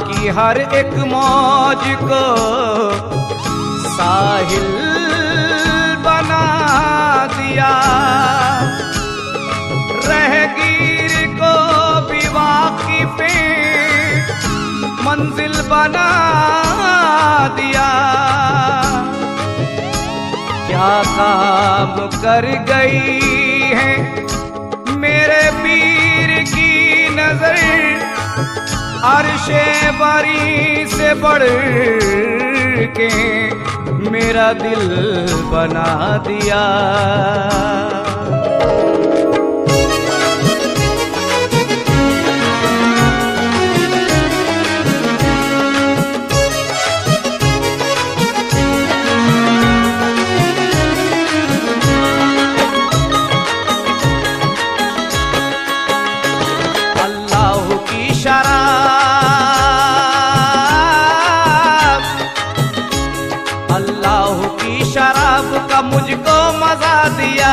की हर एक मौज को साहिल बना दिया, रहगीर को भी वाकिफ़े मंजिल बना दिया। क्या काम कर गई है मेरे पीर की नजर, अर्शे बरी से बढ़ के मेरा दिल बना दिया। अल्लाह की शराब का मुझको मजा दिया,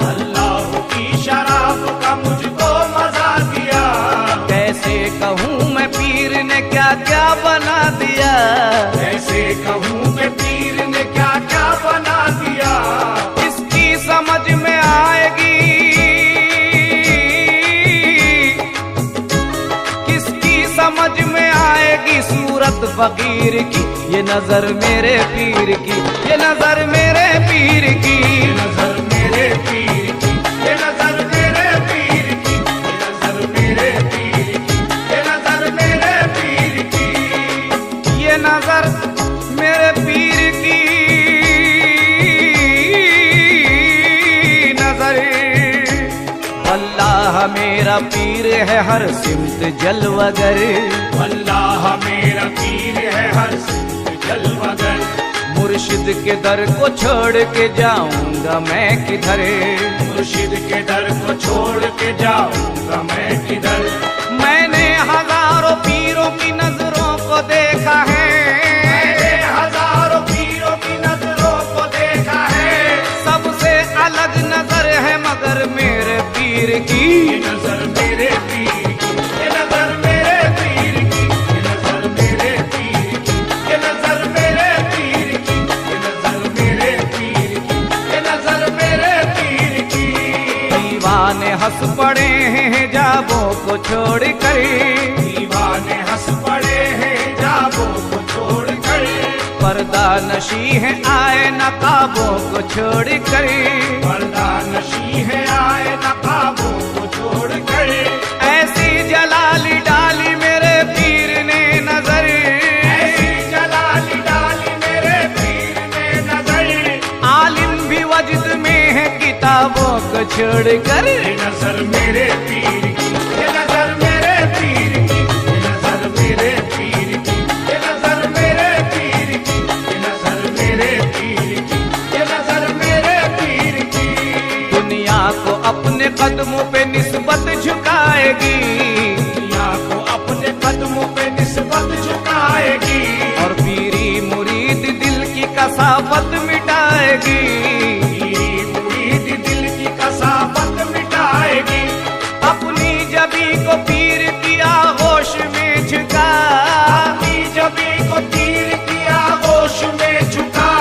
अल्लाह की शराब का मुझको मजा दिया। कैसे कहूँ मैं पीर ने क्या क्या बना दिया, कैसे कहूँ मैं पीर ने क्या क्या बना दिया। इसकी समझ में आएगी, किसकी समझ में आएगी सूरत फकीर की, ये नजर मेरे पीर की, ये नजर मेरे पीर की, ये नजर मेरे पीर की, ये नजर मेरे पीर की, ये नजर मेरे पीर की, ये नजर मेरे पीर की, ये नजर मेरे पीर की नजर। अल्लाह मेरा पीर है हर सिमत जलवगर, अल्लाह मेरा पीर है हर सिमत जलवगर। मुर्शिद के दर को छोड़ के जाऊंगा मैं किधर, मुर्शिद के दर को छोड़ के जाऊंगा मैं किधर। मैंने हजारों पीरों की नजरों को देखा है, मैंने हजारों पीरों की नजरों को देखा है। सबसे अलग नजर है मगर मेरे पीर की, ये नजर मेरे पीर की, ये नजर मेरे पीर की, ये नजर मेरे पीर की, ये नजर मेरे पीर की, ये नजर मेरे पीर की, ये नजर मेरे पीर की। दीवाने हंस पड़े हैं जाबों को छोड़ कर, दीवाने हंस पड़े हैं जाबों को छोड़ कर। पर्दा नशी है आए नकाबों को छोड़ कर, पर्दा नशी है आए नकाबों को छोड़ कर। ऐसी जलाली डाली मेरे पीर ने नजर, ऐसी जलाली डाली मेरे पीर ने नजर। आलिम भी वजद में है किताबों को छोड़ कर, ये नजर मेरे पीर की, ये नजर मेरे पीर की, ये नजर मेरे पीर की, ये नजर मेरे पीर की, ये नजर मेरे पीर की, ये नजर मेरे पीर की। दुनिया को अपने कदमों पे निस्बत झुकाएगी, दुनिया को अपने कदमों पे निस्बत झुकाएगी। और पीरी मुरीद दिल की कसावत मिटाएगी, पीरी मुरीद दिल की कसावत मिटाएगी। अपनी जबी को पीर की आगोश में झुका, अपनी जबी को तीर की आगोश में झुका।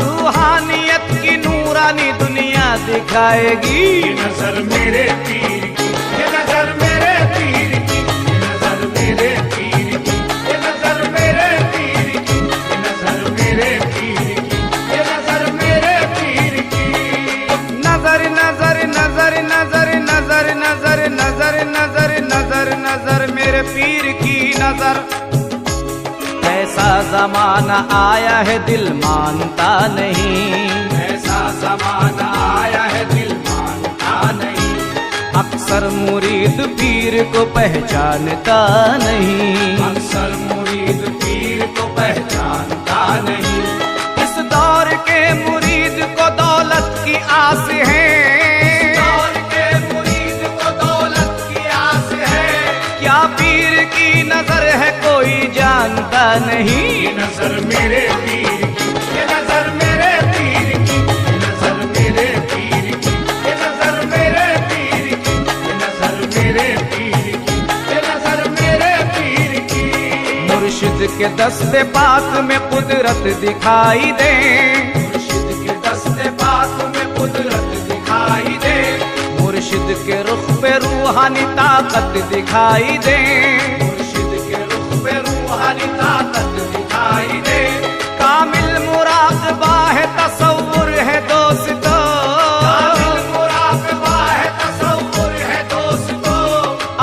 रूहानियत की नूरानी दुनिया दिखाएगी। ये नजर मेरे पीर की, ये नजर मेरे पीर की, ये नजर मेरे पीर की, ये नजर मेरे पीर की, ये नजर मेरे पीर की, ये नजर मेरे पीर की। नजर नजर नजर नजर नजर नजर नजर नजर नजर नजर मेरे पीर की नजर। ऐसा जमाना आया है दिल मानता नहीं, ऐसा जमाना आया है दिल मानता नहीं। अक्सर मुरीद पीर को पहचानता नहीं, अक्सर मुरीद पीर को पहचानता नहीं। इस दौर के मुरीद को दौलत की आस है, इस दौर के मुरीद को दौलत की आस है। क्या पीर की नजर है कोई जानता नहीं। ये नजर मेरे पीर की, ये नजर मेरे पीर की, ये नजर मेरे पीर की, ये नजर मेरे पीर की, ये नजर मेरे पीर की, ये नजर मेरे पीर की। मुर्शिद के दस्ते पाक में कुदरत दिखाई दे, मुर्शिद के दस्ते पाक में कुदरत दिखाई दे, मुर्शिद के रुख पे रूहानी ताकत दिखाई दे, मुर्शिद के रुख पे रूहानी ताकत दिखाई दे। कामिल मुराकबा है तसव्वुर है दोस्तों, कामिल मुराकबा है तसव्वुर है दोस्तों,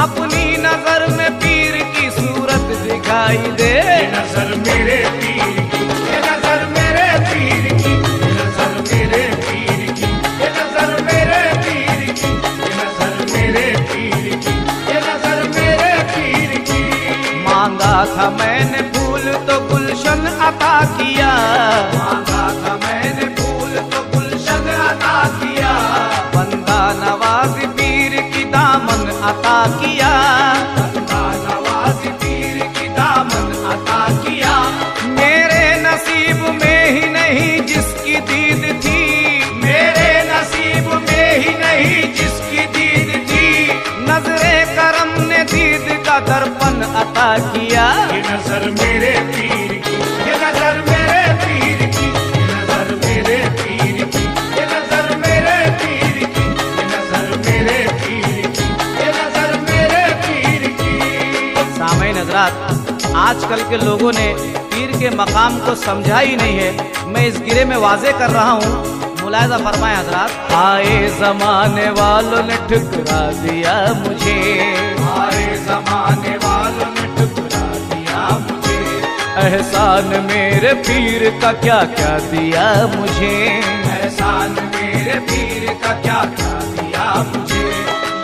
अपनी नजर में पीर की सूरत दिखाई दे। ये नजर मेरे पीर की, ये नजर मेरे पीर की, ये नजर मेरे पीर की, ये नजर मेरे पीर की, ये नजर मेरे पीर की, ये नजर मेरे पीर की। मांगा था मैंने फूल तो गुलशन अता किया, मांगा था मैंने फूल तो गुलशन अता किया, बंदा नवाज पीर की दामन अता किया, बंदा नवाज पीर की दामन अता किया। मेरे नसीब में ही नहीं जिसकी दीद थी, मेरे नसीब में ही नहीं जिसकी दीद थी, नजरे करम ने दीद का दर्पण अता किया। ये नजर मेरे पीर की, ये नजर मेरे पीर की, ये नजर मेरे पीर की, ये नजर मेरे पीर की, ये नजर मेरे पीर की, ये नजर मेरे पीर की। सामईन हज़रात, आजकल के लोगों ने पीर के मकाम को समझा ही नहीं है। मैं इस गिरे में वाजे कर रहा हूँ, मुलायजा फरमाए हजरात। आए जमाने वालों ने ठुकरा दिया मुझे, आए जमाने वालों ने ठुकरा दिया मुझे, एहसान मेरे पीर का क्या क्या दिया मुझे, एहसान मेरे पीर का क्या क्या दिया मुझे।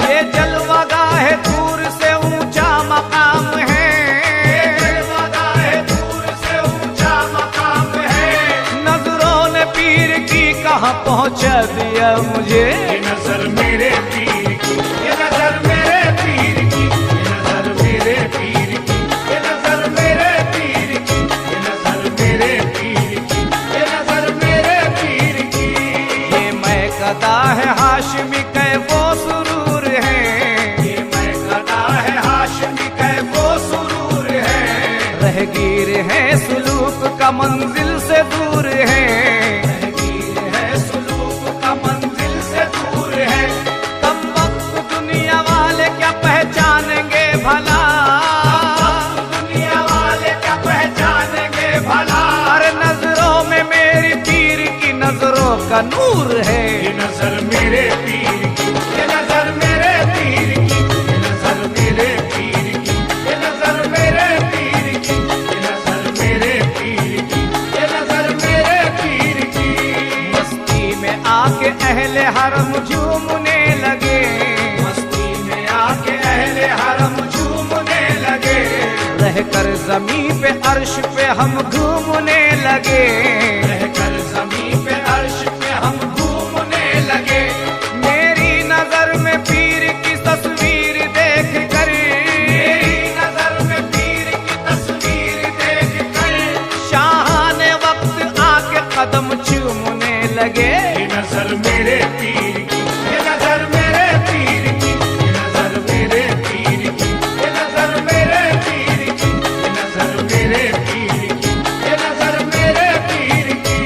ये जलवागाह दूर से ऊंचा मकाम है, ये जलवागाह दूर से ऊंचा मकाम है, नजरों ने पीर की कहाँ पहुँचा दिया मुझे। ये नजर मेरे पीर की, ये नजर मेरे पीर की, ये नजर मेरे पीर की, ये नजर मेरे पीर की, ये नजर मेरे पीर की, ये नजर मेरे पीर की। ये मैं कदा है हाशमी कै वो सुरूर है, ये मैं गदा है हाशमी कै वो सुरूर है, रहगीर है सुलूक का मंजिल से दूर है, रहगीर है सुलूक का मंजिल से दूर है। तब वक्त दुनिया वाले क्या पहचानेंगे भला, दुनिया वाले क्या पहचानेंगे भला, अरे नजरों में मेरी पीर की नजरों का नूर है। ये नजर मेरे पीर की, ये नजर मेरे पीर की, ये नजर मेरे पीर की, ये नजर मेरे पीर की, ये नजर मेरे पीर की, ये नजर मेरे पीर की। मस्ती में आके अहले हरम झूमने लगे, मस्ती में आके अहले हरम झूमने लगे, रहकर जमीन पे अर्श पे हम घूमने लगे, रहकर जमीन पे अर्श पे हम घूमने लगे। मेरी नजर में पीर की तस्वीर देख कर, मेरी नजर में पीर की तस्वीर देख कर, शाहाने वक्त आके कदम चूमने लगे। ये नजर मेरे पीर की, ये नजर मेरे पीर की, ये नजर मेरे पीर की, ये नजर मेरे पीर की, ये नजर मेरे पीर की, ये नजर मेरे पीर की।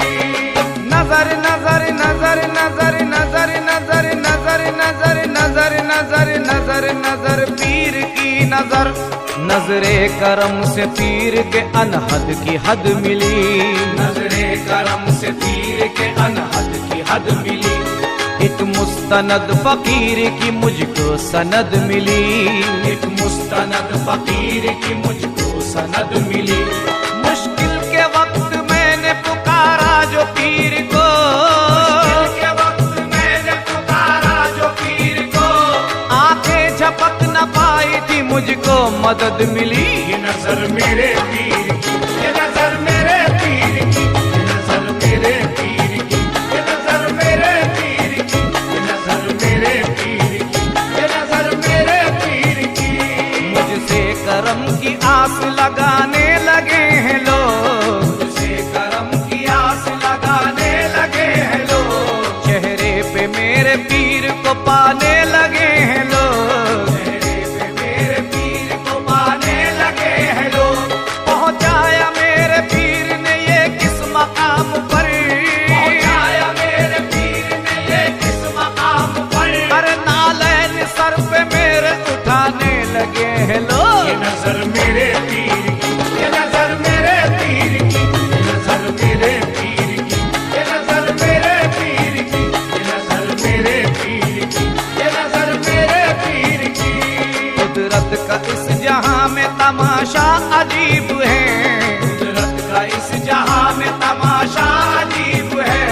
नजर नजर नजर नजर नजर नजर नजर नजर नजर नजर नजर नजर पीर की नजर, नजरे करम से पीर के अनहद की हद मिली, नजरे करम से पीर के अनहद की हद मिली, एक मुस्तनद फकीर की मुझको सनद मिली, एक मुस्तनद फकीर की मुझको सनद मिली। मुश्किल के वक्त मैंने पुकारा जो पीर को, मुश्किल के वक्त मैंने पुकारा जो पीर को, आंखें झपक न पाई थी मुझको मदद मिली। ये नजर मेरे पीर की, ये नजर मेरे पीर की, ये नजर मेरे पीर की, ये नजर मेरे पीर की, ये नजर मेरे पीर की, ये नजर मेरे पीर की। मुझसे करम की आस लगाने लगे हैं लोग, मुझसे करम की आस लगाने लगे हैं लोग, चेहरे पे मेरे पीर को पाने लगे हैं लोग, चेहरे पे मेरे पीर को पाने लगे हैं लोग। पहुंचाए ये नजर मेरे पीर की, ये नजर मेरे पीर की, ये नजर मेरे पीर की, ये नजर मेरे पीर की, ये नजर मेरे पीर की, ये नजर मेरे पीर की। कुदरत का इस जहां में तमाशा अजीब है, कुदरत का इस जहां में तमाशा अजीब है।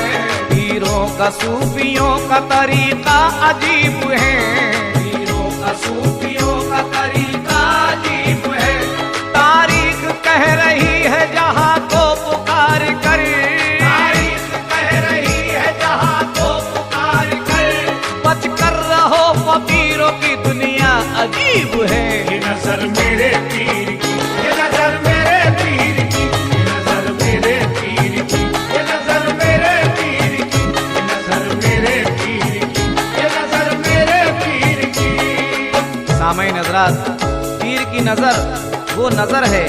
पीरों का सूफियों का तरीका अजीब है, पीरों का सूफियों का तरीका अजीब है। तारीख कह रही है जहां को पुकार कर, तारीख कह रही है जहां को पुकार कर, बच कर रहो फकीरों की दुनिया अजीब है। ये नजर मेरे पीर की, ये नजर मेरे पीर की, ये नजर मेरे पीर की, ये नजर मेरे पीर की, ये नजर मेरे पीर की, ये नजर मेरे पीर की। सामईन हज़रात, पीर की नजर वो नजर है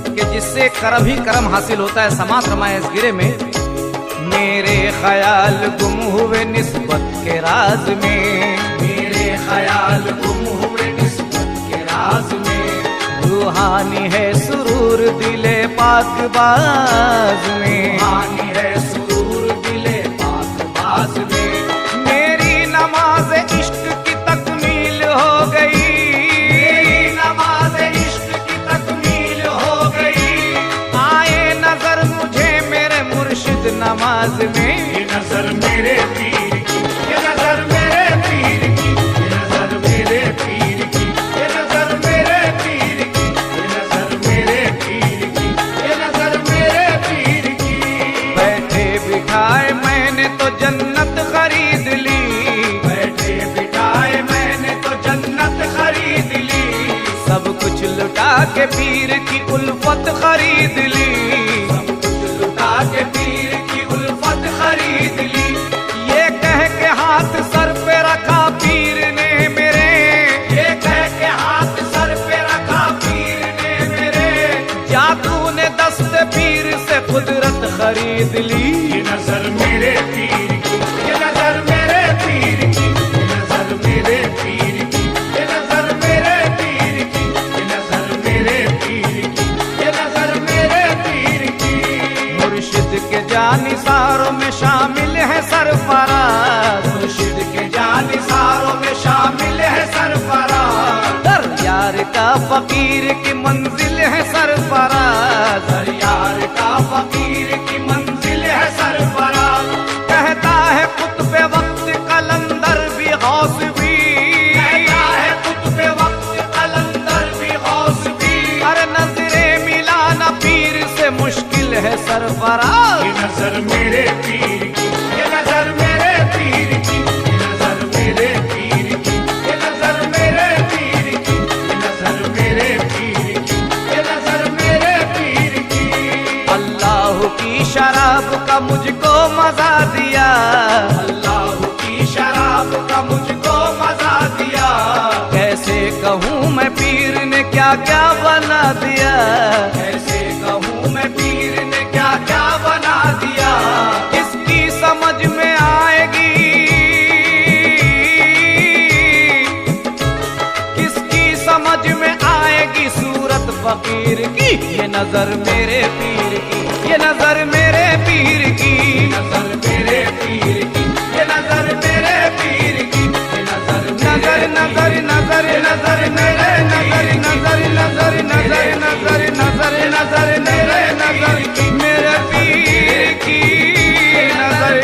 कि जिससे करम ही करम हासिल होता है। समात रमाए इस गिरे में, मेरे ख्याल गुम हुए निस्बत के राज में, मेरे ख्याल गुम हुए निस्बत के राज में। रूहानी है सुरूर दिले पाक बाज में, रूहानी है सुरूर दिले पाक बाज में। मेरी नमाज इश्क की तकमील हो गई, मेरी नमाज इश्क की तकमील हो गई। आए नजर मुझे मेरे मुर्शिद नमाज में। ये नजर मेरे पीर की, ये नजर मेरे पीर की, ये नजर मेरे पीर की, ये नजर मेरे पीर की, ये नजर मेरे पीर की, ये नजर मेरे पीर की। बैठे बिठाए मैंने तो जन्नत खरीद ली, बैठे बिठाए मैंने तो जन्नत खरीद ली। सब कुछ लुटा के पीर की उल्फत खरीद ली, सब कुछ लुटा के पीर की उल्फत खरीद ली। ये कह के हाथ सर पे रखा पीर ने मेरे, ये कह के हाथ सर पे रखा पीर ने मेरे। जादू ने दस्त पीर से कुदरत खरीद ली। ये नजर मेरे पीर की, ये नजर मेरे पीर की, ये नजर मेरे पीर की, ये नजर मेरे पीर की, ये नजर मेरे पीर की, ये नजर मेरे पीर की। मुर्शिद के जानिसारों में शामिल है सरफराज, मुर्शिद के जानिसारों में शामिल है सरफराज। दर यार का फकीर की मंजिल है सरफराज, यार का फकीर की मंजिल है सरफराज। कहता है कुतुबे वक्त कलंदर भी गौस भी, कहता है कुतुबे वक्त कलंदर भी गौस भी। अरे नजरे मिलाना पीर से मुश्किल है सरफराज। ये नजर मेरे पीर की, ये नजर मेरे पीर की, ये नजर मेरे पीर की, ये नजर मेरे पीर की, ये नजर मेरे पीर की, ये नजर मेरे पीर की। अल्लाह की शराब का मुझको मजा दिया, अल्लाह की शराब का मुझको मजा दिया। कैसे कहूँ मैं पीर ने क्या क्या बना दिया, कैसे कहूँ मैं पीर ने क्या क्या बना दिया। किसकी समझ में आएगी, किसकी समझ में आएगी सूरत फकीर की। ये नजर मेरे पीर की, ये नजर मेरे पीर की, नजर मेरे पीर की, ये नजर मेरे पीर की, ये नजर नजर नजर नजर नजर मेरे नजर नजर नजर नजर नजर नजर नजर मेरे नजर मेरे पीर की नजर।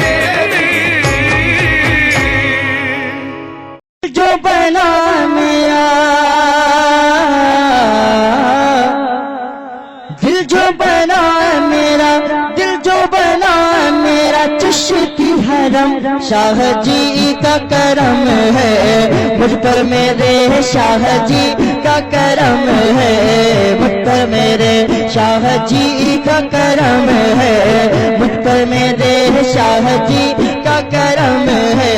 जो बना मेरा दिल, जो बना मेरा दिल, जो बना मेरा चिश्ती हरम, शाह जी का करम है मुझ पर मेरे, शाह जी का करम है मुझ पर मेरे, शाह जी का करम है मुझ पर मेरे, शाह जी का करम है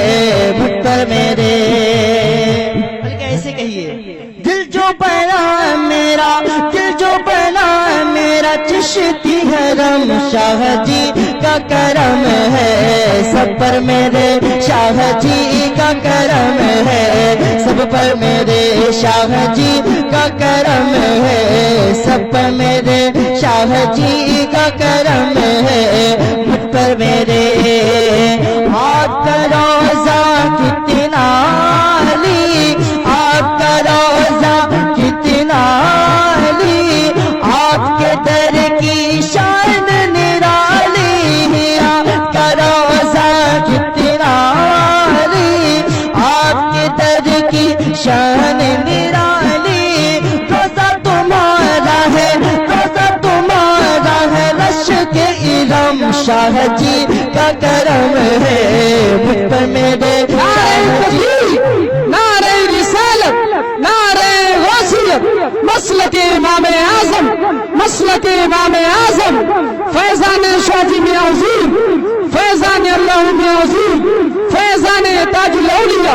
मुझ पर मेरे। कैसे कहिए, दिल जो बना मेरा, दिल जो बना मेरा चिश्ती हरम, शाह जी का का करम है, सब पर मेरे शाह जी का करम है, सब पर मेरे शाह जी का करम है, सब पर मेरे शाह जी का करम है, मुझ पर मेरे आपका रोजा कितना अली, आपका रोजा कितना अली, आपके दर की शान निराली, आपका रोजा कितना अली, आपके दर की शान निराली, रोजा तुम्हारा है, रोजा तुम्हारा है, रश के इलम शाह जी का करम है, मुझ पर मेरे शाह जी। नारे रिसालत, नारे गौसियत, मसलक इमाम आजम, मसलक इमाम आजम, फैजान शाजी में अज़ीम, फैजान अल्लाह में अज़ीम, फैजान ताजुल औलिया,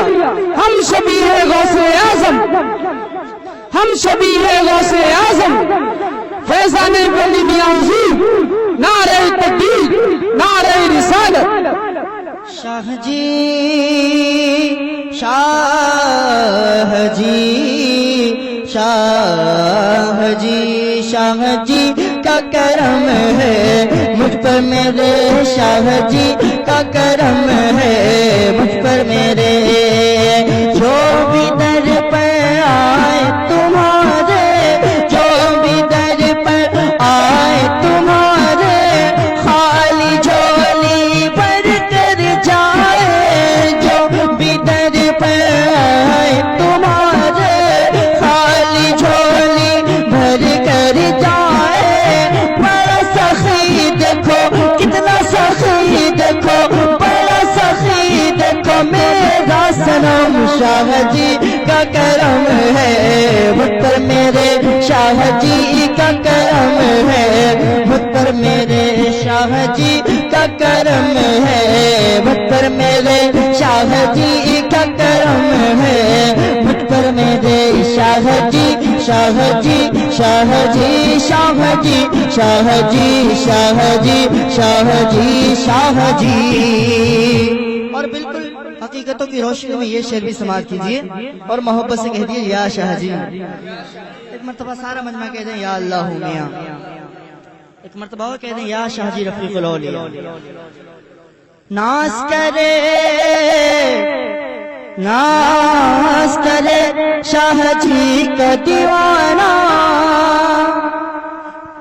हम शबी है गौसे आजम, हम शबी है गौसे आजम, फैजान वली में अज़ीम, नारे तकबीर, नारे रिसालत। शाह जी, शाह जी, शाह जी, शाह जी का करम है, मुझ पर मेरे शाह जी का करम है, मुझ पर मेरे जो भी दर पर आए तुम्हारे, जो भी दर पर आए तुम्हारे, खाली झोली भर कर जाए, जो भी दर पर आए तुम्हारे, खाली झोली भर कर जाए, बड़ा सखी देखो कितना सखी देखो, बड़ा सखी देखो मेरा सनम शाह जी का करम है, मुझ पर मेरे शाह जी का करम है, मुझ पर मेरे शाह जी का करम है, मुझ पर मेरे शाह जी का करम है, मुझ पर मेरे शाह जी, शाह जी, शाह जी, शाह जी, शाह जी, शाह जी, शाह जी, शाह जी। और बिल्कुल हकीकतों की रोशनी में ये शेर भी समाप्त कीजिए और मोहब्बत से कह दिए या शाह जी। एक मरतबा सारा मजमा कह दें या अल्लाह मियां, एक मरतबा और कह दें या शाह जी रफीकुल औलिया। नाज करे, नाज करे शाह जी का दीवाना,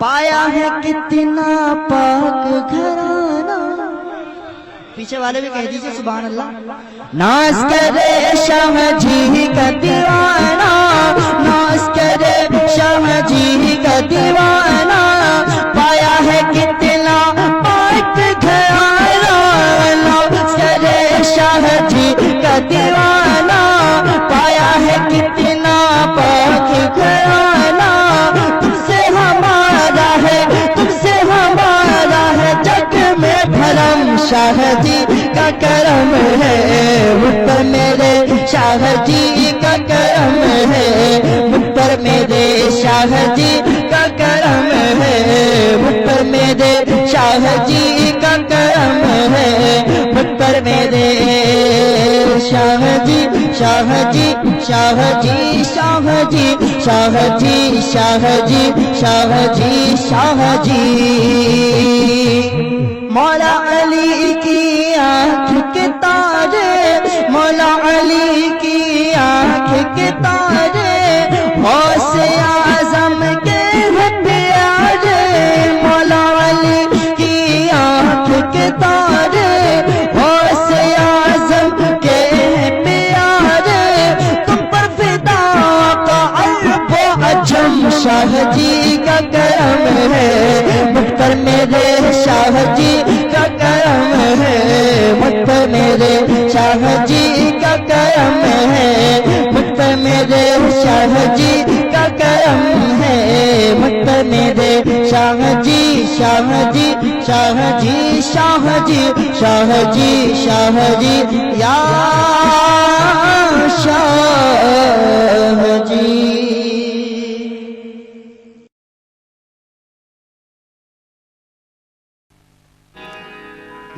पाया है कितना पाक घराना। पीछे वाले भी कह दीजिए सुभान अल्लाह। नाज करे शाह जी का दीवाना, नाज करे शाह जी का दीवाना, पाया है कितना पाक घराना, नाज करे शाह जी का दीवाना, पाया है कितना पाक घराना, तुमसे हमारा है, तुमसे हमारा है, जग में भरम शाह जी का करम है, मुझ पर मेरे शाह जी का करम है, मुझ पर मेरे शाह जी का करम है, मुझ पर मेरे शाह जी का करम है, मुझ पर मेरे शाह जी, शाह जी, शाह जी, शाह जी, शाह जी, शाह जी, शाह जी, शाह जी। मौला अली की आंख के तारे, मौला अली की आंख के तारे, गौसे आज़म के प्यारे, मौला अली की आंख के तारे, गौसे आज़म के प्यारे, तुम पर फिदा का अरब अजम शाह जी का करम है, मुझ पर मेरे शाह जी का करम है, मुझ पर मेरे शाह जी का करम है, मुझ पर मेरे शाह जी का करम है, मुझ पर मेरे शाह जी, शाह जी, शाह जी, शाह जी, शाह जी, शाह जी, या शाह जी।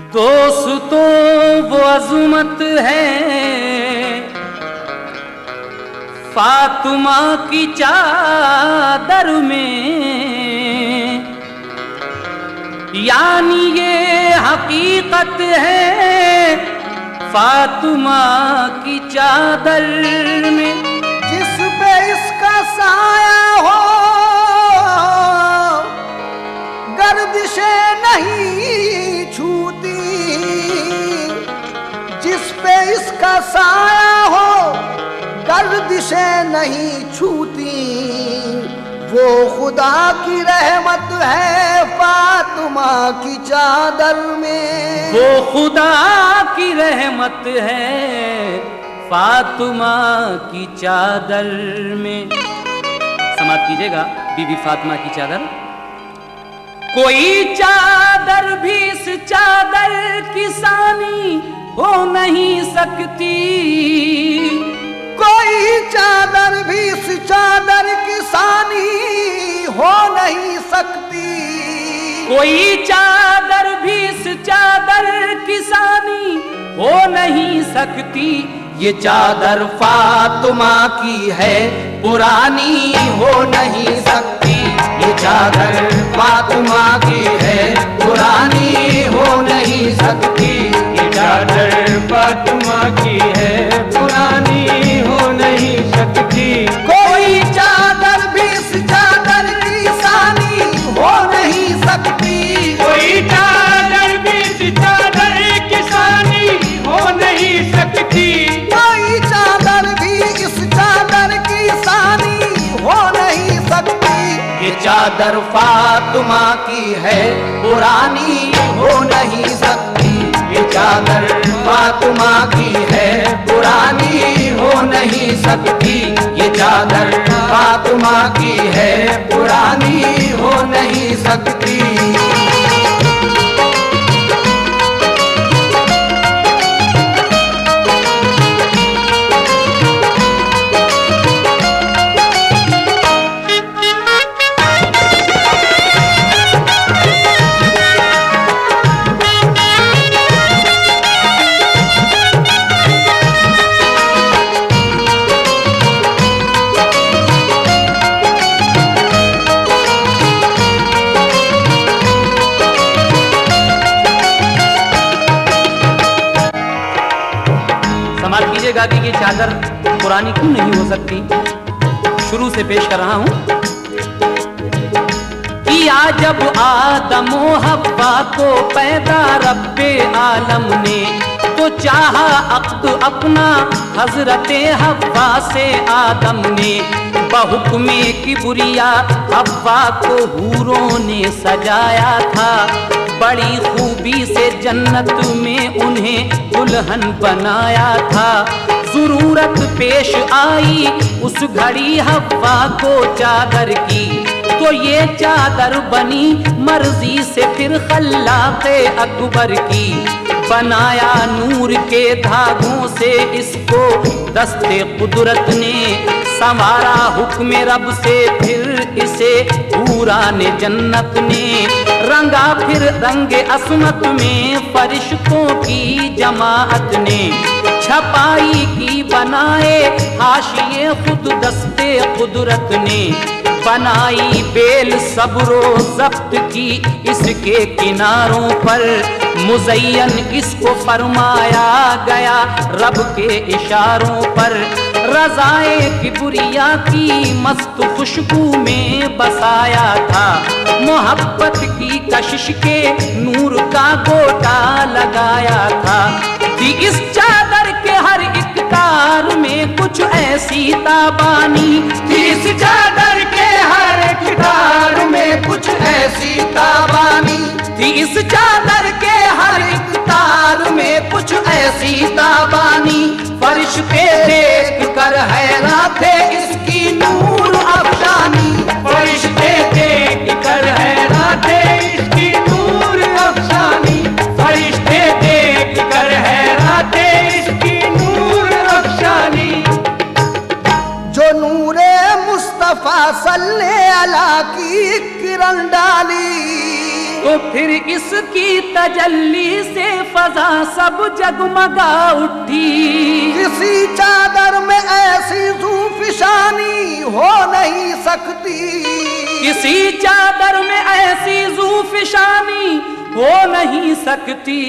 दोस्तों वो अज़मत है फातिमा की चादर में, यानी ये हकीकत है फातिमा की चादर में। जिस पे इसका साया हो गर्दिशें नहीं छूती, जिस पे इसका साया हो गर्दिशें नहीं छूती, वो खुदा की रहमत है फातिमा की चादर में। वो खुदा की रहमत है फातिमा की चादर में। समाप्त कीजिएगा बीबी फातिमा की चादर। कोई चादर भी इस चादर की सानी हो नहीं सकती, कोई चादर भी इस चादर की सानी हो नहीं सकती, कोई चादर भी इस चादर की सानी हो नहीं सकती। ये चादर फातिमा की है पुरानी हो नहीं सकती, ये चादर फातिमा की है पुरानी हो नहीं सकती, ये चादर फातिमा की है पुरानी हो नहीं सकती। कोई चादर भी इस चादर की सानी हो नहीं सकती, कोई चादर भी इस चादर की सानी हो नहीं सकती, कोई चादर भी इस चादर की सानी हो नहीं सकती। ये चादर फातिमा की है पुरानी हो नहीं सकती, ये चादर फातिमा की है पुरानी हो नहीं सकती, ये चादर फातिमा की है पुरानी हो नहीं सकती। कि ये चादर पुरानी क्यों नहीं हो सकती। शुरू से पेश कर रहा हूं। किया जब आदम व हव्वा को पैदा रब्बे आलम ने, तो चाहा अक्द अपना हजरते हव्वा से आदम ने। बहुक्मे किबरिया हव्वा को हूरों ने सजाया था, बड़ी खूबी से जन्नत में उन्हें दुल्हन बनाया था। जरूरत पेश आई उस घड़ी हव्वा को चादर की, तो ये चादर बनी मर्जी से फिर खल्लाक़े अकबर की। बनाया नूर के धागों से इसको दस्ते कुदरत ने, संवारा हुक्म रब से फिर इसे पूरा ने जन्नत ने। रंगा फिर रंगे असमत में फरिश्तों की जमाअत ने, छपाई की बनाए हाशिए खुद दस्ते कुदरत ने। बनाई बेल सब्रो जब्त की इसके किनारों पर, मुज़य्यन इसको फरमाया गया रब के इशारों पर। रज़ाए किबरिया की मस्त खुशबू में बसाया था, मोहब्बत की कशिश के नूर का गोटा लगाया था। थी इस चादर के हर एक तार में कुछ ऐसी ताबानी, थी इस चादर के हर एक तार में कुछ ऐसी ताबानी, थी इस चादर के हर एक तार में कुछ ऐसी ताबानी। फरिश्ते देख कर हैरान थे इसकी नूर अफसानी, फरिश्ते देख कर हैरान थे इसकी नूर अफसानी, फरिश्ते देख कर हैरान थे इसकी नूर अफसानी। जो नूरे मुस्तफा सल्ले अला की किरण डाली, तो फिर इसकी तजल्ली से फजा सब जगमगा उठी। किसी चादर में ऐसी ज़ूफ़िशानी हो नहीं सकती, किसी चादर में ऐसी ज़ूफ़िशानी हो नहीं सकती।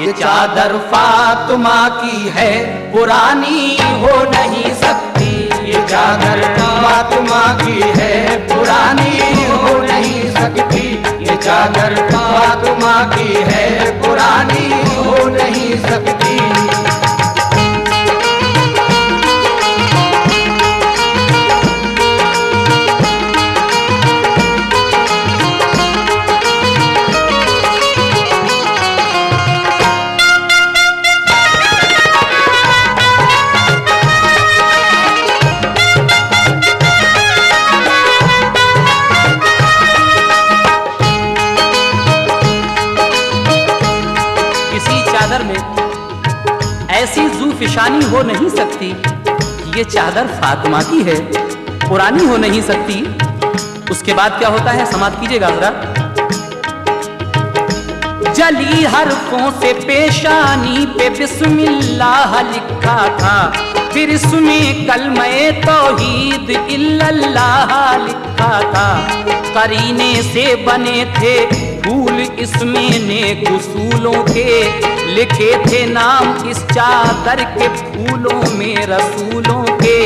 ये चादर फातिमा की है, पुरानी हो नहीं सकती। ये चादर फातिमा की है, पुरानी हो नहीं सकती। ये चादर फातिमा की है, पुरानी हो नहीं सकती। ऐसी ज़ूफ़िशानी हो नहीं सकती। ये चादर फातिमा की है, पुरानी हो नहीं सकती। उसके बाद क्या होता है, समाप्त कीजिएगा जरा। जली हरफों से पेशानी पे बिस्मिल्लाह लिखा था, फिर इसमें कलमे तौहीद इल्लल्लाह लिखा था। करीने से बने थे फूल इसमें नेक उसूलों के, लिखे थे नाम इस चादर के फूलों में रसूलों के।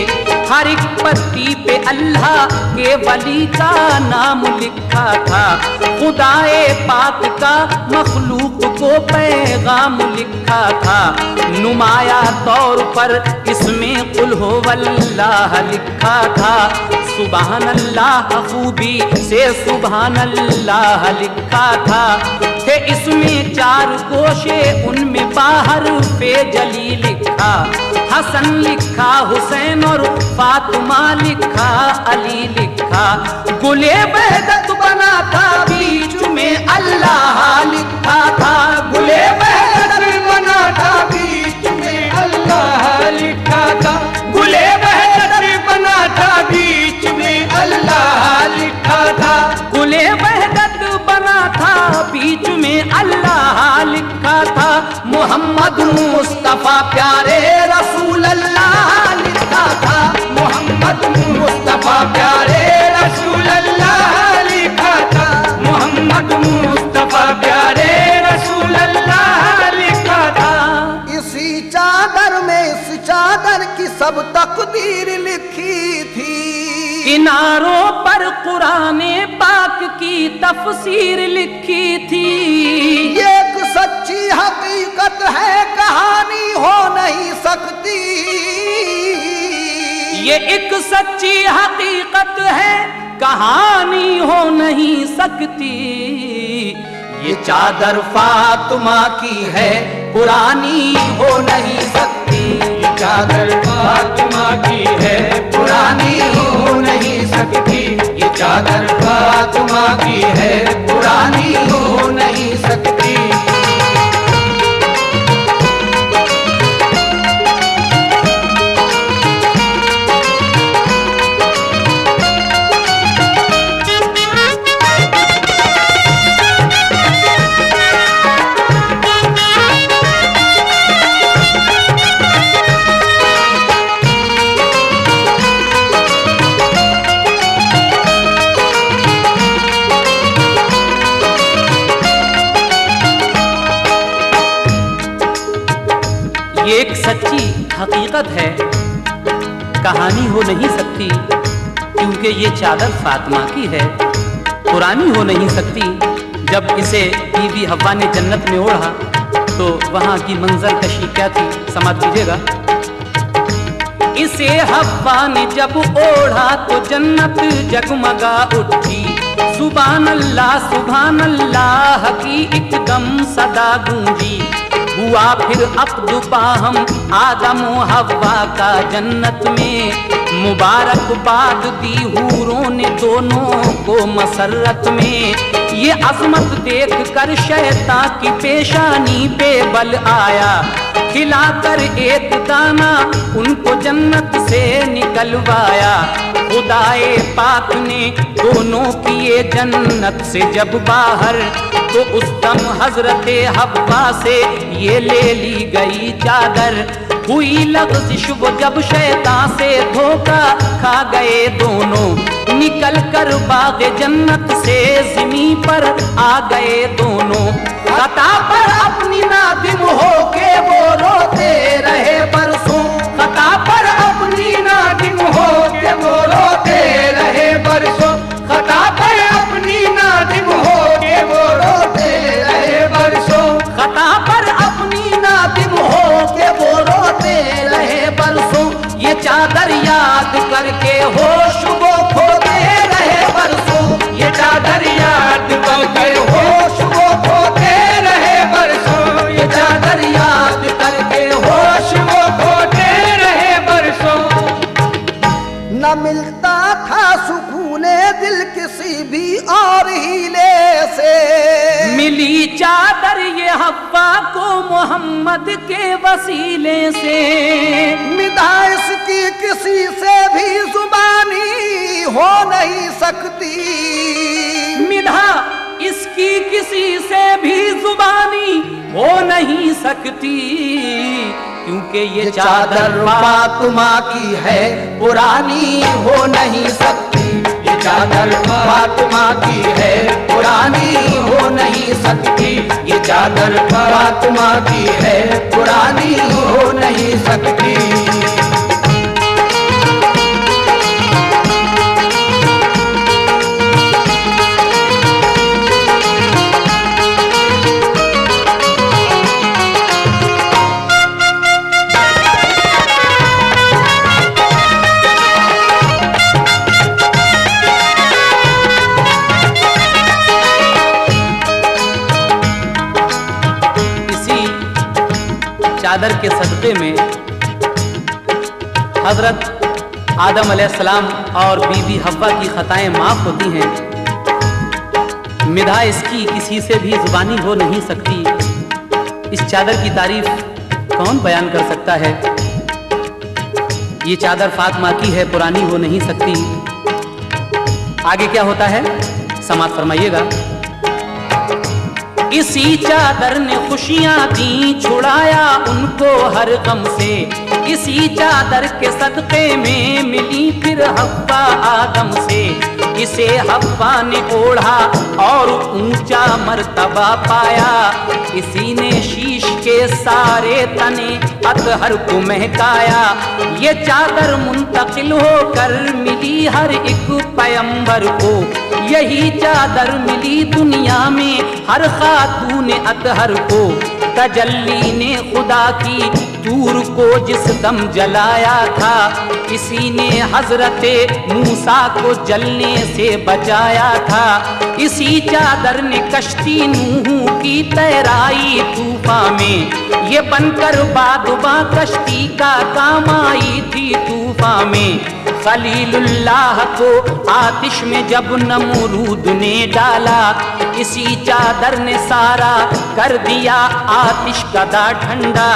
हर एक पत्ती पे अल्लाह के वली का नाम लिखा था। खुदाए पाक का मखलूक को पैगाम लिखा था। नुमाया तौर पर इसमें कुल हो वल्लाह लिखा था। सुबहान अल्लाह खूबी से सुबहान अल्लाह लिखा था। थे इसमें 4 गोशे, उनमें बाहर पे जली लिखा। हसन लिखा, हुसैन और फातिमा लिखा, अली लिखा। गुले बहदत बना था, बीच में अल्लाह लिखा था। गुले बहदत बना था, बीच में अल्लाह लिखा था। गुले बहदत बना था, बीच में अल्लाह लिखा था। गुले बहदत बना था, बीच में अल्लाह लिखा था। मोहम्मद मुस्तफा प्यारे रसूल अल्लाह लिखा था। मोहम्मद मुस्तफा प्यारे रसूल अल्लाह लिखा था। मोहम्मद मुस्तफा प्यारे रसूल अल्लाह लिखा था। इसी चादर में इस चादर की सब तकदीर लिखी थी। किनारों पर कुराने पाक की तफसीर लिखी थी। ये एक सच्ची हकीकत है, कहानी हो नहीं सकती। ये एक सच्ची हकीकत है, कहानी हो नहीं सकती। ये चादर फातिमा की है, पुरानी हो नहीं सकती। ये चादर फातिमा की है, पुरानी हो नहीं सकती। ये चादर फातिमा की है, पुरानी हो नहीं सकती। ये एक सच्ची हकीकत है, कहानी हो नहीं सकती। क्योंकि ये चादर फातिमा की है, पुरानी हो नहीं सकती। जब इसे बीबी हव्वा ने जन्नत में ओढ़ा तो वहाँ की मंजर कशी क्या थी, समझ लीजिएगा। इसे हव्वा ने जब ओढ़ा तो जन्नत जगमगा उठी। सुभान अल्लाह की एकदम सदा गूंजी। हुआ फिर अक़्द बाहम आदम हव्वा का जन्नत में। मुबारकबाद दी हूरों ने दोनों को मसरत में। ये अज़मत देख कर शैतान की पेशानी पे बल आया। खिलाकर एक दाना उनको जन्नत से निकलवाया। खुदाए पाक ने दोनों किए जन्नत से जब बाहर, तो उस दम हजरते हव्वा से ये ले ली गई चादर। हुई लग़ज़िश वो जब शैतान से धोखा खा गए दोनों, निकल कर बाग़े जन्नत से ज़मीं पर आ गए दोनों। खता पर अपनी नादिम हो के वो रोते रहे बरसों, खता पर अपनी नादिम हो के वो रोते रहे बरसों, खता पर अपनी नादिम हो के वो रोते रहे बरसों, खता पर अपनी नादिम हो के वो रोते रहे बरसों। ये चादर याद करके होश वो खोते रहे बरसों, ये चादर याद करके होश वो खोते रहे बरसों, ये चादर याद करके होश वो खोते रहे बरसों। न मिलता था सुकूने दिल किसी भी और हीले से, मिली चादर ये हव्वा को मोहम्मद के वसीले से। मिधा इसकी किसी से भी जुबानी हो नहीं सकती, मिधा इसकी किसी से भी जुबानी हो नहीं सकती, क्योंकि ये चादर फातिमा की है पुरानी हो नहीं सकती। ये चादर फातिमा की है पुरानी हो नहीं सकती, ये चादर फातिमा की है पुरानी हो नहीं सकती। चादर के सदक़े में हजरत आदम अलैहिस्सलाम और बीबी हव्वा की खताएं माफ होती हैं। मिधा इसकी किसी से भी जुबानी हो नहीं सकती। इस चादर की तारीफ कौन बयान कर सकता है। ये चादर फातिमा की है पुरानी हो नहीं सकती। आगे क्या होता है समाअत फरमाइएगा। इसी चादर ने खुशियां दी छुड़ाया उनको हर गम से, इसी चादर के सदक़े में मिली फिर हव्वा आदम से। इसे हव्वा ने ओढ़ा और ऊंचा मर्तबा पाया, इसी ने शीश के सारे तने अतहर को महकाया। ये चादर मुंतकिल होकर मिली हर एक पैगंबर को, यही चादर मिली दुनिया में हर खातून अतहर को। तजल्ली ने खुदा की तूर को जिस दम जलाया था, इसी ने हजरते मूसा को जलने से बचाया था। इसी चादर ने कश्ती नूह की तैराई तूफान में, ये बनकर बादुबा कश्ती का काम आई थी तूफान में। खलीलुल्लाह को आतिश में जब नमरूद ने डाला, इसी चादर ने सारा कर दिया आतिश कदा ठंडा।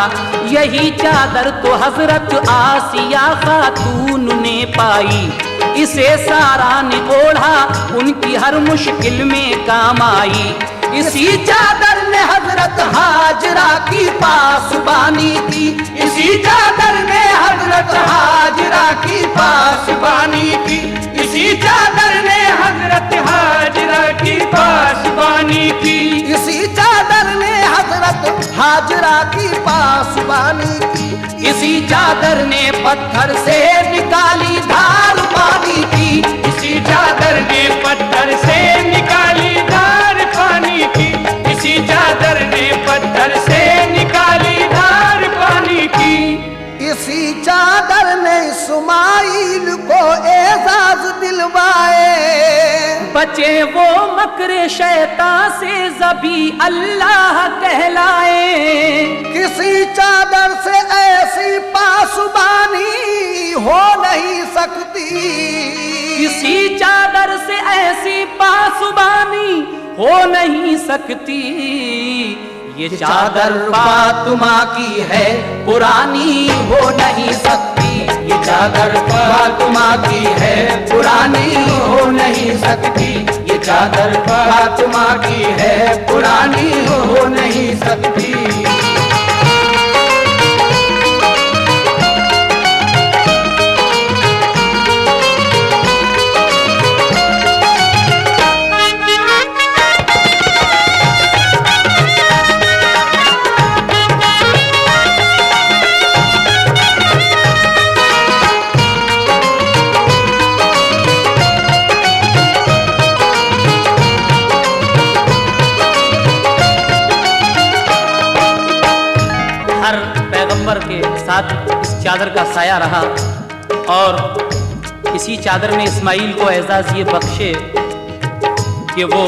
यही चादर तो हजरत आसिया खातून ने पाई, इसे सारा ने ओढ़ा उनकी हर मुश्किल में काम आई। इसी चादर ने हजरत हाजरा की पासबानी की, इसी चादर ने हजरत हाजरा की पासबानी की, इसी चादर ने हजरत हाजरा की पासबानी की, इसी चादर ने हजरत हाजरा की पासबानी की। इसी चादर ने पत्थर से निकाली धार पानी की, इसी चादर ने पत्थर से निकाली धार पानी की, इसी चादर ने पत्थर से निकाली धार पानी की। इसी चादर ने इस्माइल को एजाज दिलवाए, बचे वो मकरे शैतान से ज़बी अल्लाह कहलाए। किसी चादर से ऐसी पासबानी हो नहीं सकती, किसी चादर से ऐसी पासबानी हो नहीं सकती। ये चादर फातिमा की है, पुरानी हो नहीं सकती। ये चादर फातिमा की है, पुरानी हो नहीं सकती। ये चादर फातिमा की है, पुरानी हो नहीं सकती। हर पैगंबर के साथ इस चादर का साया रहा और इसी चादर ने इस्माइल को एजाज़ ये बख्शे कि वो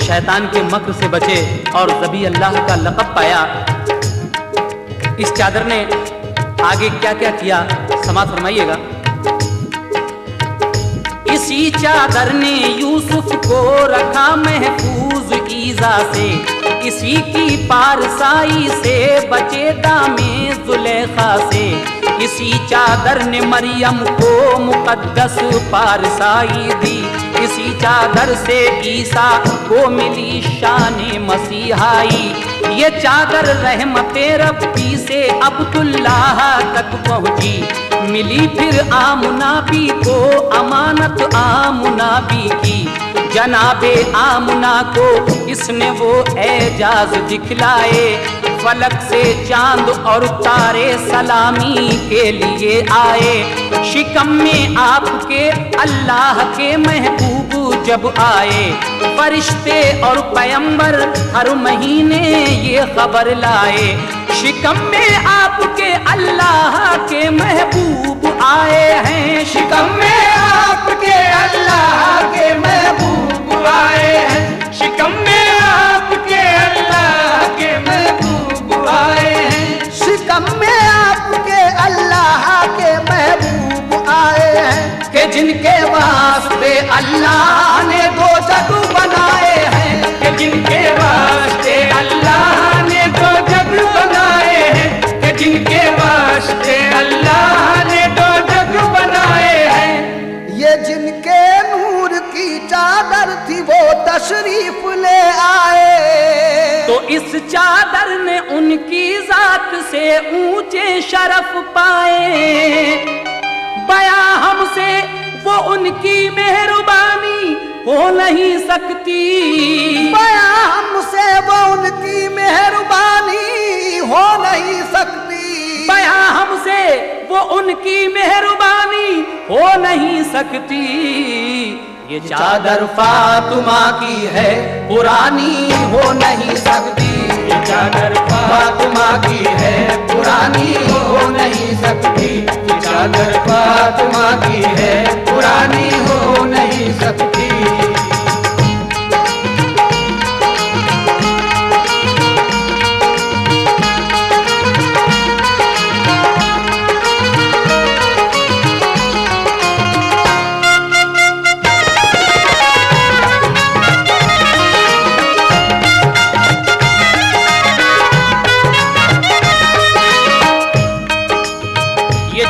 शैतान के मक्र से बचे और ज़बी अल्लाह का लक़ब पाया। इस चादर ने आगे क्या क्या किया समाअत फरमाइएगा। इसी चादर ने यूसुफ को रखा महफूज ईज़ा से, इसी की पारसाई से बचे दामे जुलेखा से। इसी चादर ने मरियम को मुकद्दस पारसाई दी, इसी चादर से ईसा को मिली शान मसीहाई। ये चादर रहमते रब्बी से अब्दुल्लाह तक पहुंची, मिली फिर आमुना बी को अमानत आमुना बी की। जनाबे आमुना को इसने वो एजाज दिखलाए, फलक से चांद और तारे सलामी के लिए आए। शिकम में आपके अल्लाह के महबूब जब आए, फरिश्ते और पैगंबर हर महीने ये खबर लाए। शिकम में आपके अल्लाह के महबूब आए हैं, शिकम में आपके अल्लाह के महबूब आए हैं। शिकम में आपके अल्लाह के महबूब आए हैं। शिकम में आपके अल्लाह के महबूब आए हैं। कि जिनके वास्ते अल्लाह ने दो जग बनाए हैं, कि जिनके वास्ते अल्लाह ने दो जग बनाए हैं, कि जिनके वास्ते अल्लाह ने दो जग बनाए हैं। ये जिनके नूर की चादर थी वो तशरीफ ले आए, तो इस चादर ने उनकी जात से ऊंचे शरफ पाए। बयां हमसे वो उनकी मेहरबानी हो नहीं सकती, बयां हमसे वो उनकी मेहरबानी हो नहीं सकती। बयां हमसे वो उनकी मेहरबानी हो नहीं सकती। ये चादर फातिमा की है, पुरानी हो नहीं सकती। ये चादर फातिमा की है, पुरानी हो नहीं सकती। ये चादर फातिमा की है, पुरानी हो नहीं सकती।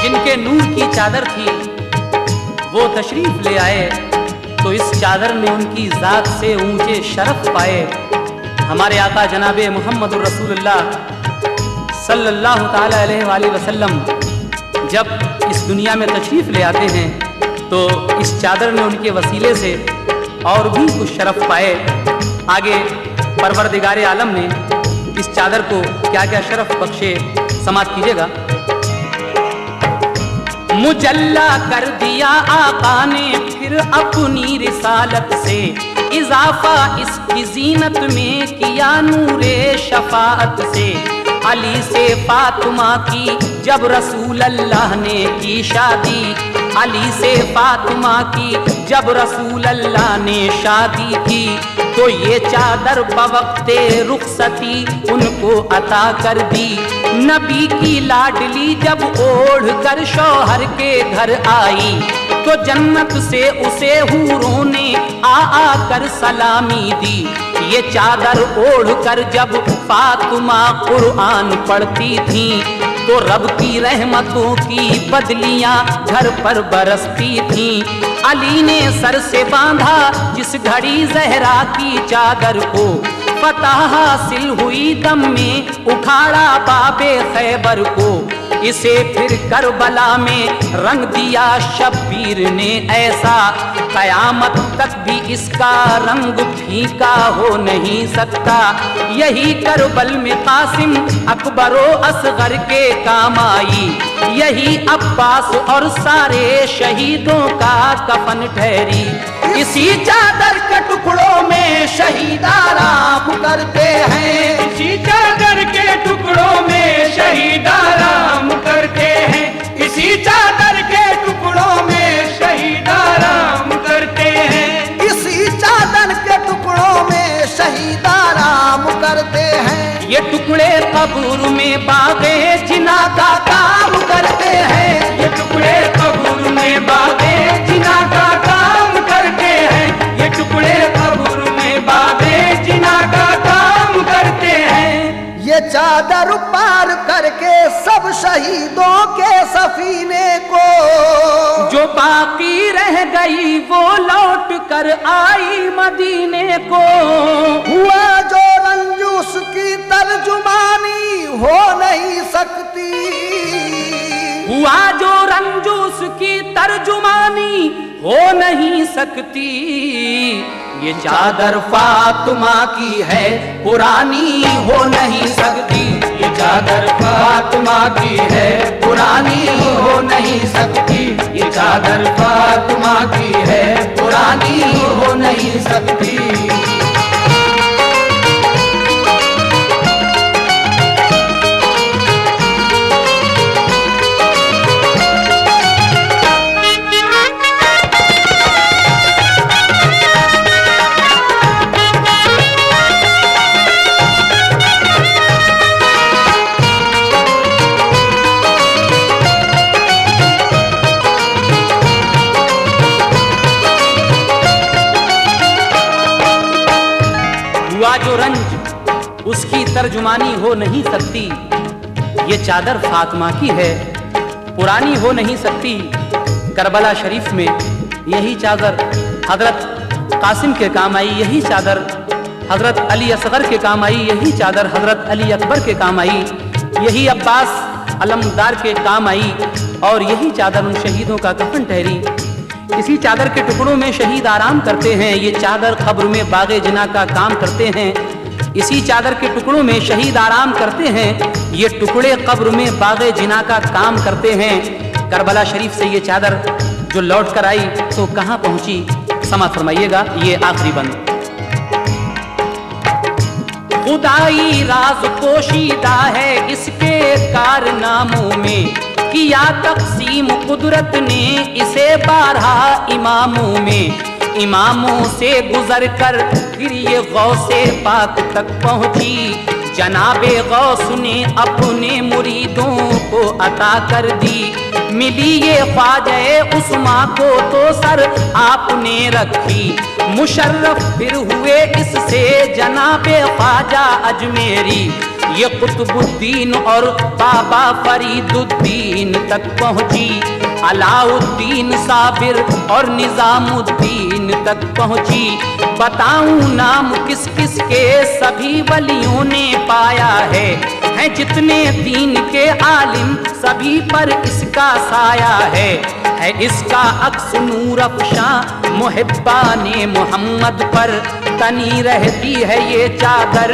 जिनके नूर की चादर थी वो तशरीफ ले आए, तो इस चादर ने उनकी जात से ऊंचे शरफ पाए। हमारे आका जनाबे मोहम्मद रसूलुल्लाह सल्लल्लाहु ताला अलैहि वसल्लम जब इस दुनिया में तशरीफ ले आते हैं तो इस चादर ने उनके वसीले से और भी कुछ शरफ पाए। आगे परवरदिगारे आलम ने इस चादर को क्या क्या शरफ बख्शे समाअत कीजिएगा। मुजल्ला कर दिया आका ने फिर अपनी रिसालत से, इजाफा इसकी जीनत में किया नूरे शफाअत से। अली से फातिमा की जब रसूल अल्लाह ने की शादी, अली से फातिमा की जब रसूल अल्लाह ने शादी की, तो ये चादर बवक्ते रुखसती उनको अता कर दी। नबी की लाडली जब ओढ़ कर शौहर के घर आई, तो जन्नत से उसे हूरों ने आ कर सलामी दी। ये चादर ओढ़ कर जब फातिमा कुरान पढ़ती थी तो रब की रहमतों की बदलियां घर पर बरसती थी। अली ने सर से बांधा जिस घड़ी जहरा की चादर को, फतह हासिल हुई दम में उखाड़ा बाबे खैबर को। इसे फिर करबला में रंग दिया शब्बीर ने ऐसा, कयामत तक भी इसका रंग फीका हो नहीं सकता। यही करबल में कासिम अकबरो असगर के काम आई, यही अब्बास और सारे शहीदों का कफन ठहरी। इसी चादर के टुकड़ों में शहीद आराम करते हैं, इसी चादर के टुकड़ों में शहीद आराम करते हैं, इसी चादर के टुकड़ों में शहीद आराम करते हैं, इसी चादर के टुकड़ों में शहीद आराम करते हैं। ये टुकड़े कब्र में बागे जिना का काम करते हैं, ये टुकड़े कब्र में बागे जिना का काम करते हैं, ये टुकड़े कब्र में बागे जिना का काम करते हैं। ये चादर पार करके सब शहीदों के सफीने को, जो बाकी रह गई वो लौट कर आई मदीने को। हुआ जो रंजूस की तर्जुमानी हो नहीं सकती, हुआ जो रंजूस की तर्जुमानी हो नहीं सकती। ये चादर फातिमा की है पुरानी हो नहीं सकती, ये चादर फातिमा की है पुरानी हो नहीं सकती, ये चादर फातिमा की है पुरानी हो नहीं सकती। हुआ जो रंज उसकी तर्जुमानी हो नहीं सकती, ये चादर फातिमा की है पुरानी हो नहीं सकती। करबला शरीफ में यही चादर हजरत कासिम के काम आई, यही चादर हजरत अली असगर के काम आई, यही चादर हजरत अली अकबर के काम आई, यही अब्बास अलमदार के काम आई और यही चादर उन शहीदों का कफन ठहरी। इसी चादर के टुकड़ों में शहीद आराम करते हैं, ये चादर कब्र में बागे जिना का काम करते हैं। इसी चादर के टुकड़ों में शहीद आराम करते हैं, ये टुकड़े कब्र में बागे जिना का काम करते हैं। करबला शरीफ से ये चादर जो लौट कर आई तो कहाँ पहुंची, समा फरमाइएगा ये आखिरी बंद। खुदाई राज पोशीदा है इसके कारनामों में, किया तक़सीम कुदरत ने इसे 12 इमामों में। इमामों से गुजर कर फिर ये गौसे पाक तक पहुंची, जनाबे गौस ने अपने मुरीदों को अता कर दी। मिली ये ख्वाजा उस्मा को तो सर आपने रखी, मुशर्रफ फिर हुए इससे जनाबे ख्वाजा अजमेरी। ये कुतुबुद्दीन और बाबा फरीदुद्दीन तक पहुंची, अलाउद्दीन साबिर और निजामुद्दीन तक पहुंची। बताऊं नाम किस किस के सभी वलियों ने पाया है जितने दीन के आलिम सभी पर इसका साया है इसका अक्स नूर अफ़शां मुहिब्बाने मोहम्मद पर। तनी रहती है ये चादर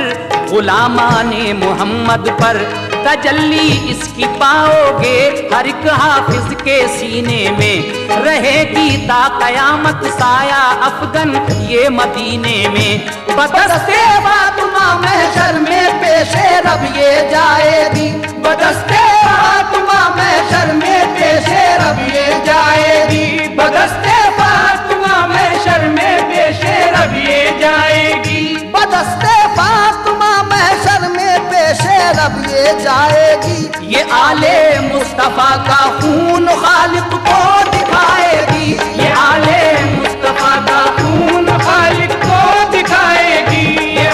गुलामाने मोहम्मद पर, तजल्ली इसकी पाओगे हर एक हाफिज के सीने में। रहेगी ता कयामत साया अफगन ये मदीने में। बदस्ते फातिमा महशर में पेशे रब ये जाएगी, बदस्ते फातिमा महशर में पेशे रब ये जाएगी, बदस्ते फातिमा महशर में पेशे रब ये जाएगी, बदस्ते फातिमा महशर में पेशे रब ये जाएगी। ये आले मुस्तफा का खून खालिक को दिखाएगी, ये आले मुस्तफा का खून खालिक को दिखाएगी, ये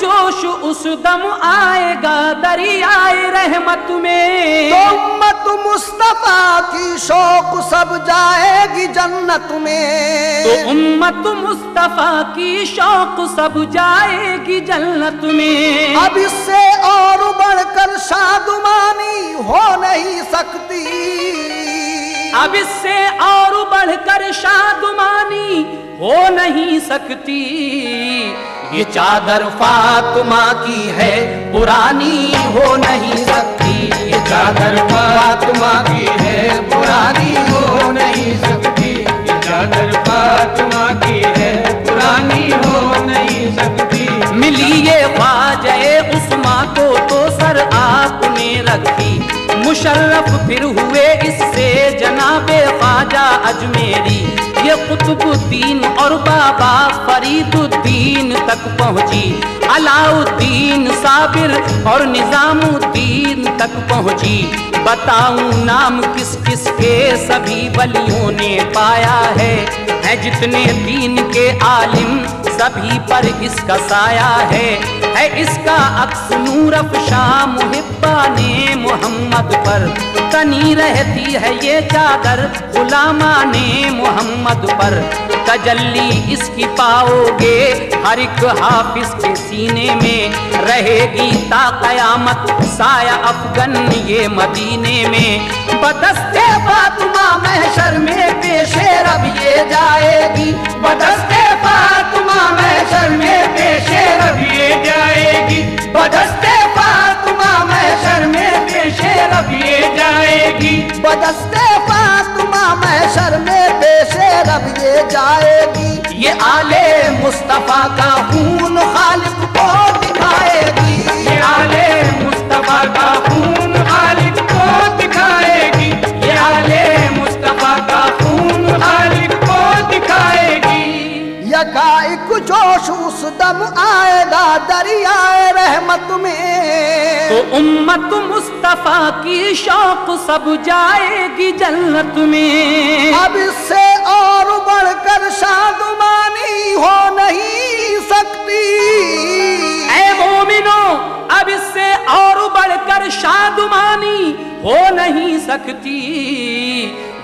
जोश उस दम आएगा दरियाए रहमत में। तो उम्मत मुस्तफा की शौक सब जाएगी जन्नत में। तो उम्मत मुस्तफा की शौक सब जाएगी जन्नत में। अब इससे और बढ़कर शादुमानी हो नहीं सकती। अब इससे और बढ़कर शादुमानी हो नहीं सकती। ये चादर फातिमा की है पुरानी हो नहीं सकती। ये चादर फातिमा की है पुरानी हो नहीं सकती। ये चादर फातिमा की है पुरानी हो नहीं सकती। मिली ये ख्वाजा उस्मा को तो सर आपने रखी। मुशर्रफ फिर हुए इससे जनाबे ख्वाजा अजमेरी। ये कुतुबुद्दीन और बाबा फरीदुद्दीन तक पहुंची। अलाउद्दीन साबिर और निजामुद्दीन तक पहुंची। बताऊं नाम किस किस के सभी वलियों ने पाया है जितने दीन के आलिम सभी पर इसका साया है इसका अक्स नूर अफ़शा मुहिब्बाने मोहम्मद पर। तनी रहती है ये चादर गुलामाने मोहम्मद पर। तजल्ली इसकी पाओगे हर एक हाफिज के सीने में। रहेगी ता कयामत साया अफगन ये मदीने में। बदस्ते फातिमा महशर में पेशे रब ये जाएगी। बदस्ते फातिमा महशर में पेशे रब ये जाएगी। बदस्ते फातिमा महशर में पेशे रब ये जाएगी। बदस्ते फातिमा महशर में पेशे रब ये जाएगी। ये आले मुस्तफा का खून खालिक को दिखाएगी। ये आले मुस्तफा का खून खालिक को दिखाएगी। ये आले मुस्तफा का खून खालिक को दिखाएगी। यकाइक जोश उस दम आएगा दरियाए रहमत में। तो उम्मत मुस्तफा की शौक सब जाएगी जन्नत में। अब इससे और बढ़कर शादुमानी हो नहीं सकती। ऐ मोमिनो अब इससे और बढ़कर शादुमानी हो नहीं सकती।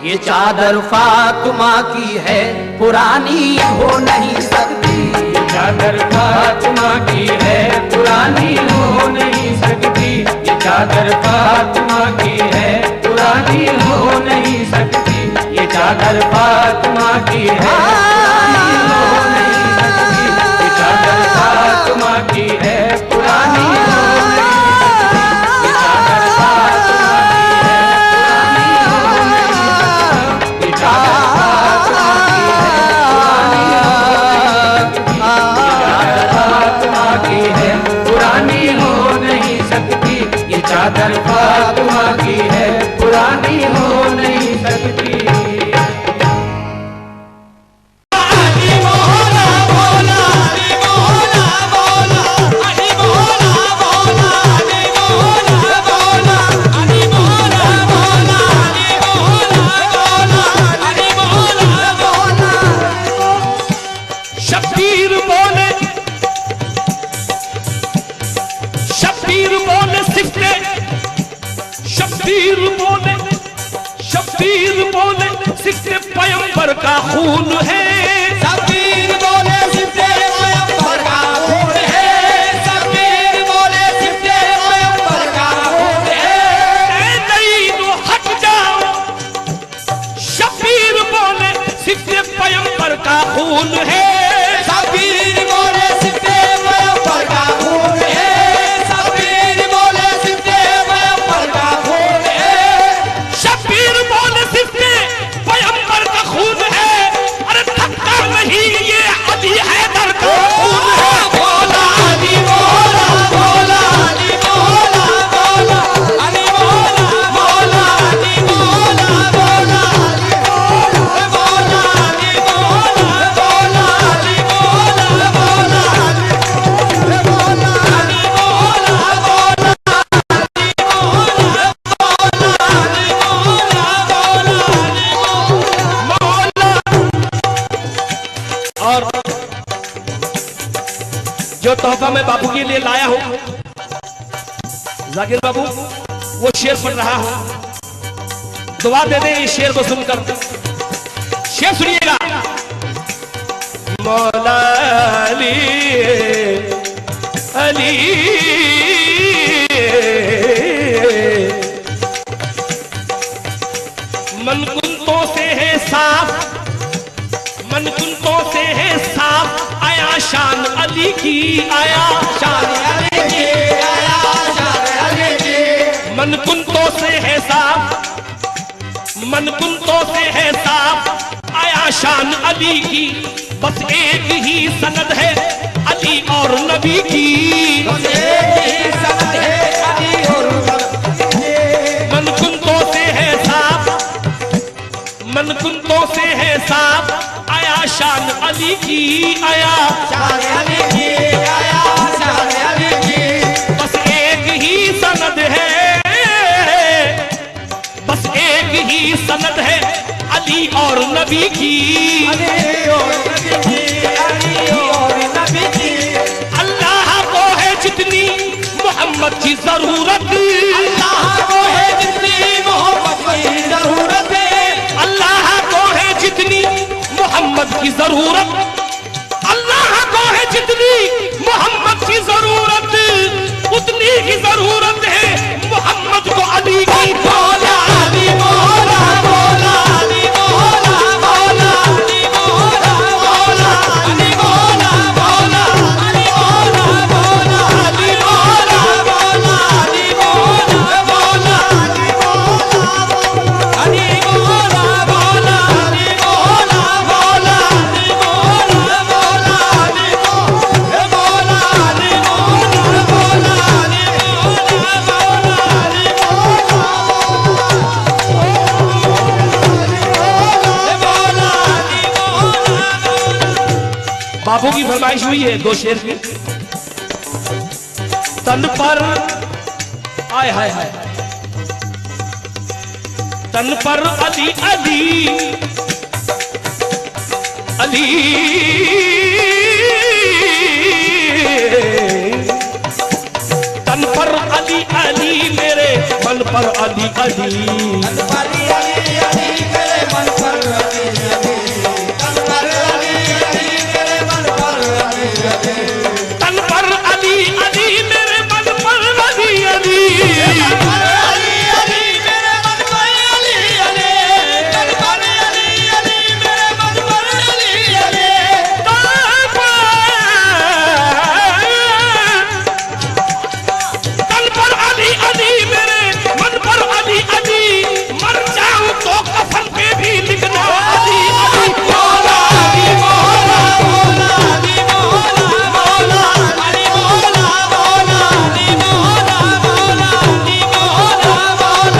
ये चादर फातिमा की है पुरानी हो नहीं सकती। ये चादर फातिमा की है पुरानी हो नहीं सकती। ये चादर फातिमा की है पुरानी हो नहीं सकती। ये चादर फातिमा की है पुरानी हो नहीं सकती। ये चादर फातिमा की है पुरानी हो नहीं सकती। ये चादर फातिमा की है पुरानी हो नहीं सकती। ये चादर फातिमा की है पुरानी हो नहीं सकती। ये चादर फातिमा की है पुरानी हो नहीं सकती। शब्बीर बोले सिफ्ते पैगंबर का खून है। शब्बीर बोले सिफ्ते पैगंबर का खून है। शब्बीर बोले सिफ्ते पैगंबर का खून है। नहीं तो हट जाओ। शब्बीर बोले सिफ्ते पैगंबर का खून है। शब्बीर बोले सिफ्ते पैगंबर का खून है। शब्बीर बोले सिफ्ते पैगंबर का खून है। शब्बीर बोले सिफ्ते पैगंबर का खून है। अरे थकता नहीं तोहफा मैं बापू के लिए लाया हूं। जाकिर बाबू वो शेर पढ़ रहा हूं, दुआ दे दे इस शेर को सुनकर। शेर सुनिएगा। मौला अली अली मन कुंतों से है साफ, मन कुंतों से है साफ, आया शान अली की, आया शान अली की, आया शान अली की। मन कुंतों से है साफ, मन कुंतों से है साफ, आया शान अली की। बस एक ही सनद है अली और नबी की, बस एक ही सनद है अली और नबी की। मन कुंतों से है साफ, मन कुंतों से है साफ, आया शान अली की, आया शान अली की, आया शान अली की। बस एक ही सनद है, बस एक ही सनद है अली और नबी की, अली और नबी की, अली और नबी की। अल्लाह को है जितनी मोहम्मद की जरूरत, अल्लाह को है जितनी मोहम्मद की जरूरत है, अल्लाह को है जितनी मोहम्मद की जरूरत, अल्लाह को है जितनी मोहम्मद की जरूरत, उतनी ही जरूरत है मोहम्मद को अली की। मौला अली मौला मौला अली मौला मौला अली मौला मौला अली मौला मौला अली मौला मौला अली मौला मौला अली मौला मौला अली मौला अली मौला मौला अली मौला मौला अली मौला मौला अली मौला अली मौला मौला अली बाबू की फरमाइश हुई है दो शेर की। तन पर आय हाय हाय, तन पर अली अली अली, तन पर अली अली मेरे मन पर अली अली, तन पर अली अली मेरे मन पर अली अली, तन पर अली अली मेरे मन पर अली अली, तन पर अली अली मेरे मन पर अली अली, तन पर अली अली मेरे मन पर अली अली, तन पर अली अली मेरे मन पर अली अली, तन पर अली अली मेरे मन पर अली अली, मर जाऊं तो कफन पे भी लिखना अली अली। मौला अली मौला मौला अली मौला मौला अली मौला मौला अली मौला मौला अली मौला मौला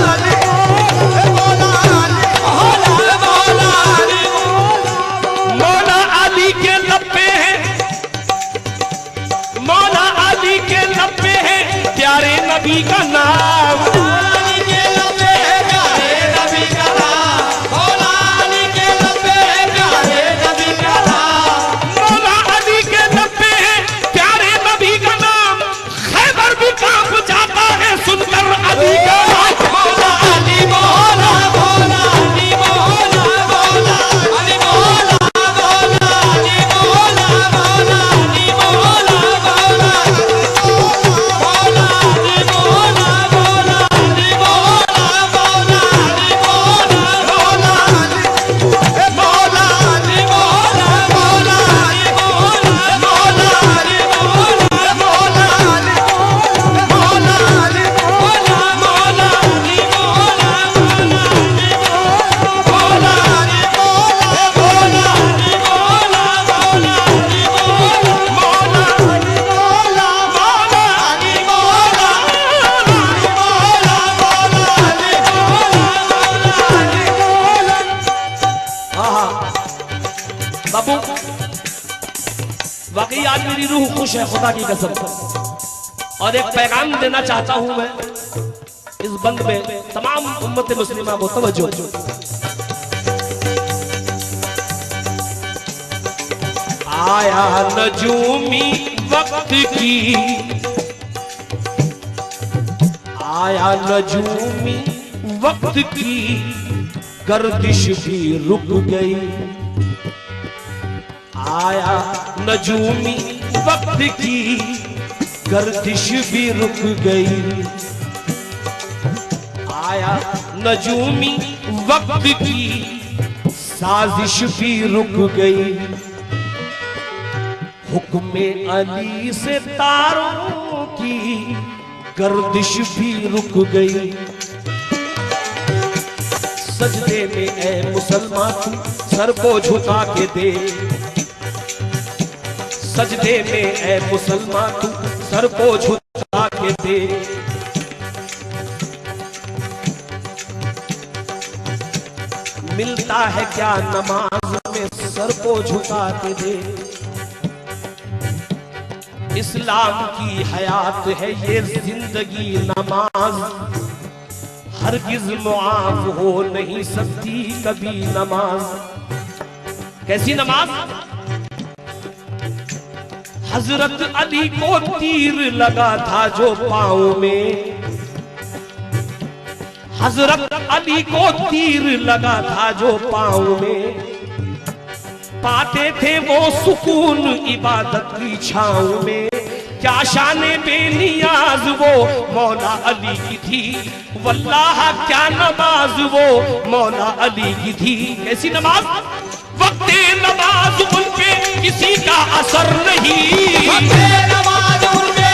अली मौला अली मौला अली मौला अली के लब्बे हैं, मौला अली के लब्बे हैं प्यारे नबी का नाम, मौला अली के लब्बे हैं प्यारे नबी का नाम, मौला अली के लब्बे हैं प्यारे नबी का नाम, मौला अली के लब्बे हैं प्यारे नबी का नाम। खैबर भी कांप जाता है सुनकर अली का नाम। मौला अली मौला मौला अली मौला मौला अली मौला मौला अली मौला मौला अली मौला मौला मौला अली मौला मौला अली मौला मौला अली मौला मौला मौला अली मौला मौला अली मौला मौला अली मौला मौला अली मौला अली मौला मौला अली मौला मौला अली मौला अली मौला अली मौला मौला अली मौला अली मौला मौला अली मौला अली मौला। हाँ हाँ बाबू, वाकई आज मेरी रूह खुश है खुदा की कसम। और एक पैगाम देना चाहता हूं मैं इस बंद में तमाम उम्मत मुस्लिमा को, तवज्जो। आया नजूमी वक्त की, आया नजूमी वक्त की, गर्दिश भी रुक गई। आया नजूमी वक्त की, गर्दिश भी रुक गई। आया नजूमी वक्त की, साजिश भी रुक गई। हुक्मे अली से तारों की गर्दिश भी रुक गई। सजदे में ऐ मुसलमान तू सर को झुका के दे, सजदे में ऐ मुसलमान तू सर को झुका के दे। मिलता है क्या नमाज में सर को झुका के दे। इस्लाम की हयात है ये जिंदगी नमाज, हरगिज मुआफ हो नहीं सकती कभी नमाज। कैसी नमाज? हजरत अली को तीर लगा था जो पाँव में, हजरत अली को तीर लगा था जो पाँव में। पाते थे वो सुकून इबादत की छाँव में। क्या शाने बेनियाज वो मौला अली की थी, वल्लाह क्या नमाज वो मौला अली की थी। कैसी नमाज? वक्ते नमाज उनके किसी का असर नहीं, वक्ते नमाज उनके